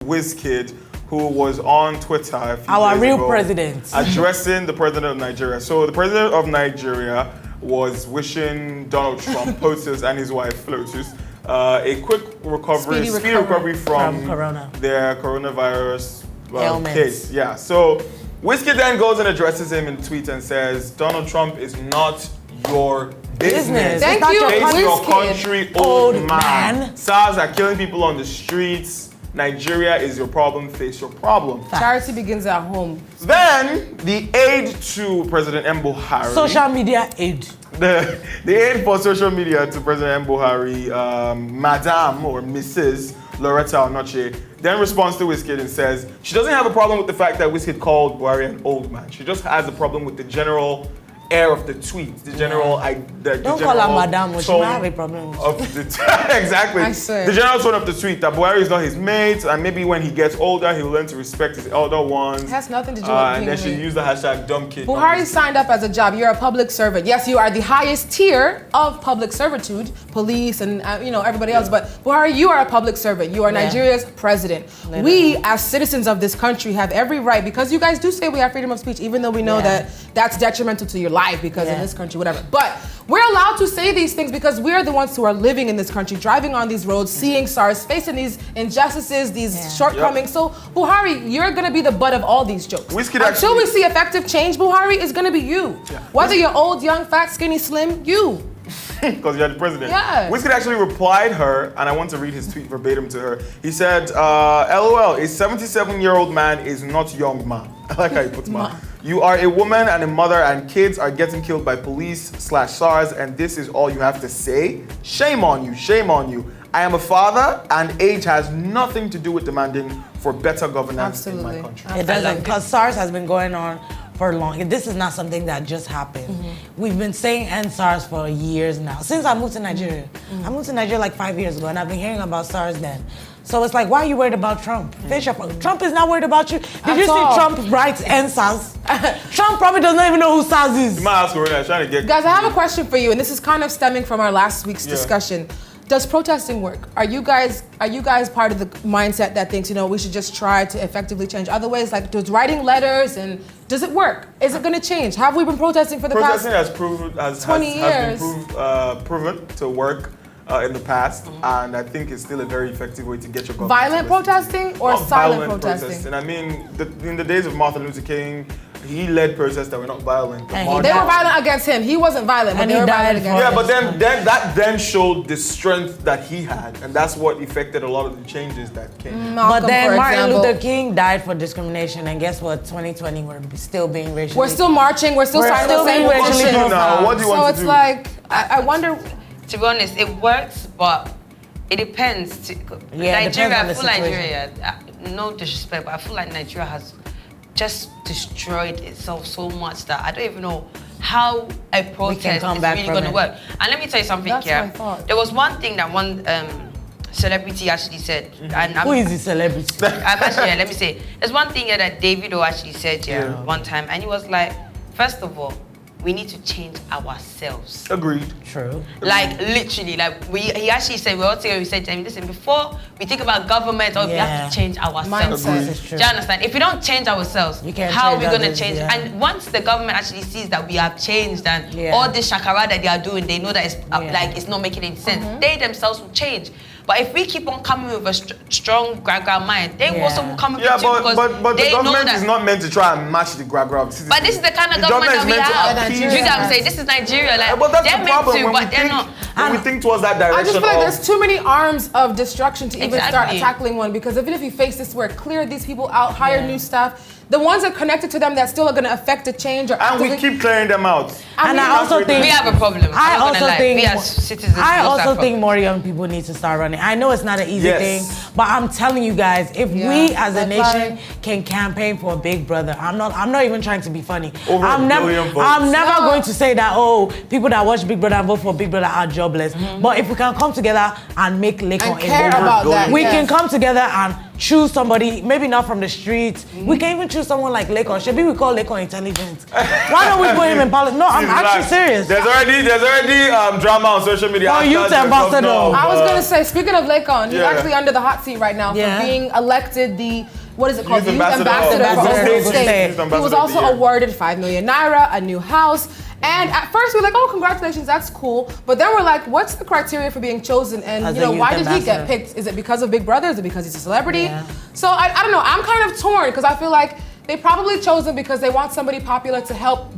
Wizkid, who was on Twitter a few Our days real ago, president. addressing the president of Nigeria. So the president of Nigeria was wishing Donald Trump, POTUS, and his wife, FLOTUS, a quick recovery, speedy recovery from their coronavirus case. Yeah. So Wizkid then goes and addresses him in a tweet and says, Donald Trump is not your business. Thank you, Face your Wizkid. country, old man. SARS are killing people on the streets. Nigeria is your problem, face your problem. Charity begins at home. Then, the aide to President Buhari. Social media aide. The aide for social media to President Buhari, Madam or Mrs. Loretta Onoche, then responds to Wizkid and says she doesn't have a problem with the fact that Wizkid called Buhari an old man. She just has a problem with the general air of the tweet, the general, Don't call her madam, she might have a problem of the exactly. The general tone of the tweet that Buhari is not his mate, and maybe when he gets older, he'll learn to respect his elder ones. It has nothing to do with and then she used the hashtag dumb kid. Buhari signed up as a job. You're a public servant. Yes, you are the highest tier of public servitude, police and everybody else. But Buhari, you are a public servant. You are Nigeria's president. Literally. We, as citizens of this country, have every right, because you guys do say we have freedom of speech, even though we know that that's detrimental to your life because in this country, whatever. But we're allowed to say these things because we're the ones who are living in this country, driving on these roads, seeing SARS, facing these injustices, these shortcomings. So Buhari, you're gonna be the butt of all these jokes. Until we see effective change, Buhari, is gonna be you. Whether you're old, young, fat, skinny, slim, you. Because you're the president. Yeah. Wizkid actually replied her, and I want to read his tweet verbatim to her. He said, LOL, a 77-year-old man is not young man. I like how you put man. You are a woman and a mother, and kids are getting killed by police/SARS, and this is all you have to say? Shame on you, shame on you. I am a father, and age has nothing to do with demanding for better governance in my country. It doesn't, because SARS has been going on for long. This is not something that just happened. We've been saying end SARS for years now. Since I moved to Nigeria. I moved to Nigeria like 5 years ago, and I've been hearing about SARS then. So it's like, why are you worried about Trump? Trump is not worried about you. Did you see Trump writes end SARS? Trump probably does not even know who SARS is. You might ask her, trying to get... Guys, I have a question for you, and this is kind of stemming from our last week's discussion. Does protesting work? Are you guys part of the mindset that thinks, we should just try to effectively change other ways? Like, does writing letters does it work? Is it going to change? Have we been protesting for the past 20 years? Has been proven to work in the past, and I think it's still a very effective way to get your government. Violent protesting or silent protesting? I mean, in the days of Martin Luther King, he led protests that were not violent. They were violent against him. He wasn't violent, but they were violent against him. Yeah, but then that showed the strength that he had, and that's what effected a lot of the changes that came. But then Martin Luther King died for discrimination, and guess what? 2020, we're still being racially... We're still marching. We're still signing the same petition. What do you want to do? So it's like, I wonder... To be honest, it works, but it depends. Nigeria, I feel Nigeria, no disrespect, but I feel like Nigeria has just destroyed itself so much that I don't even know how a protest is really going to work. And let me tell you something here. There was one thing that one celebrity actually said. And who is the celebrity? Let me say. There's one thing here that Davido actually said one time, and he was like, first of all, we need to change ourselves. Agreed. True. Like literally, he actually said, we said to him, listen, before we think about government, we have to change ourselves. Do you understand? If we don't change ourselves, how are we going to change? And once the government actually sees that we have changed and all this shakara that they are doing, they know that it's not making any sense. They themselves will change. But if we keep on coming with a strong Gragra mind, they also will come with it too, because but the government is not meant to try and match the Gragra of citizens. But this is the kind of government that we have. You know what I'm saying? This is Nigeria. But that's the problem when we think towards that direction. I just feel like there's too many arms of destruction to even start tackling one, because even if you face this, where clear these people out, hire new staff, the ones that are connected to them that still are going to affect the change. And we keep clearing them out. And I also think we have a problem. I also think we as citizens. I also think more young people need to start running. I know it's not an easy thing, but I'm telling you guys, if we as a nation can campaign for a big brother, I'm not even trying to be funny. I'm never going to say that people that watch Big Brother and vote for Big Brother are jobless. But if we can come together and make Lagos care about that, we can come together and choose somebody, maybe not from the streets. We can even choose someone like Lekon. Should we call Lekon intelligent? Why don't we put him in politics? No, I'm actually serious. There's already drama on social media. Oh, youth ambassador. I was gonna say, speaking of Lekon, he's actually under the hot seat right now for being elected the what is it called? Youth ambassador for Ogun State. He was also awarded 5 million naira, a new house. And at first we were like, oh, congratulations, that's cool. But then we're like, what's the criteria for being chosen? And why did he get picked? Is it because of Big Brother? Is it because he's a celebrity? Yeah. So I don't know. I'm kind of torn because I feel like they probably chose him because they want somebody popular to help